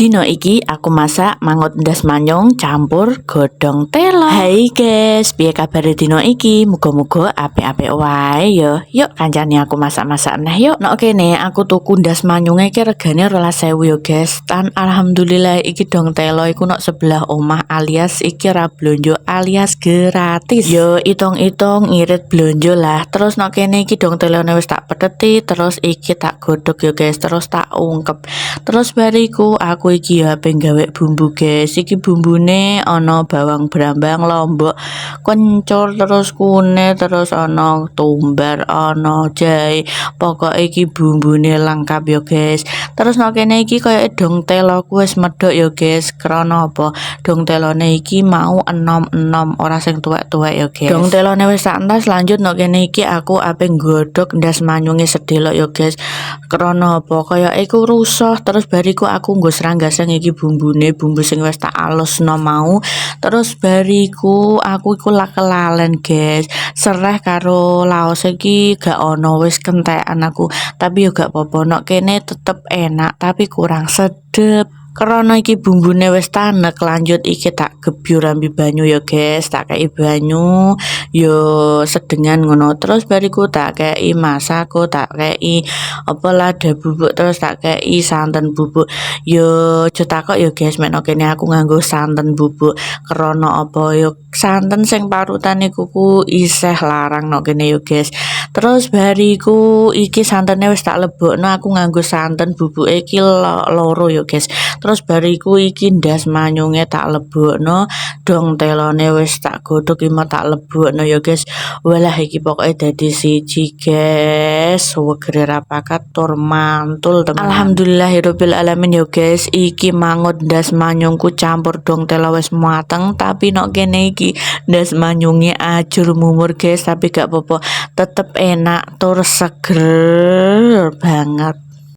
Dino iki aku masak mangut ndas manyung campur godhong telo. Hai guys, piye kabare dino iki? Muga-muga apik-apik wae ya. Yuk kancane aku masak-masak neh yuk. Nok kene aku tuku ndas manyunge iki regane 12.000 ya guys. Tan alhamdulillah iki dong telo iku nok sebelah omah alias iki ra blonjo alias gratis. Yo itung-itung irit blonjo lah. Terus nok kene iki dong telone wis tak pedeti, terus iki tak godhog ya guys, terus tak ungkep. Terus bariku aku iki ya pengen gawe bumbu guys. Iki bumbune ana bawang brambang, lombok, kencur, terus kunir, terus ana tumbar, ana jahe. Pokok iki bumbune lengkap ya guys. Terus nek kene iki koyo dong teloku wis medhok ya guys. Krana apa? Dong telone iki mau enom-enom, ora sing tuwek-tuwek ya guys. Dong telone wis tak entas, lanjut nek kene iki aku ape nggodhog ndas manyunge sedelok ya guys. Krana apa? Kaya iku rusuh, terus bariku aku nggo sranggaseng iki bumbune, bumbu sing wis tak alusno mau. Terus bariku aku iku kelalen guys. Sereh karo laos iki gak ono, wis kentekan aku. Tapi yo gak apa-apa, nok kene tetep enak tapi kurang sedep. Karena iki bumbune wis tanek, lanjut iki tak gebyur ambi banyu ya guys. Tak kei banyu yo sedengan ngono. Terus bariku tak kei masako, tak kei apa lada bubuk, terus tak kei santen bubuk. Yo cetakok ya guys, mek kene aku nganggo santen bubuk. Karena apa yo santen sing parutan iku ku isih larang nok kene yo guys. Terus bariku iki santene wis tak lebokno, aku nganggo santen bubuk iki loro ya guys. Terus bariku iki ndas manyunge tak lebokno, dong telone wis tak godhog iki tak lebokno ya guys. Walah iki pokoke dadi siji guys. Wegere ra pakat tur mantul temen. Alhamdulillahirabbil alamin ya guys. Iki mangut ndas manyungku campur dong telo wis mateng, tapi nok kene iki ndas manyunge ajur mumur guys, tapi gak apa-apa. Tetep enak tur seger banget.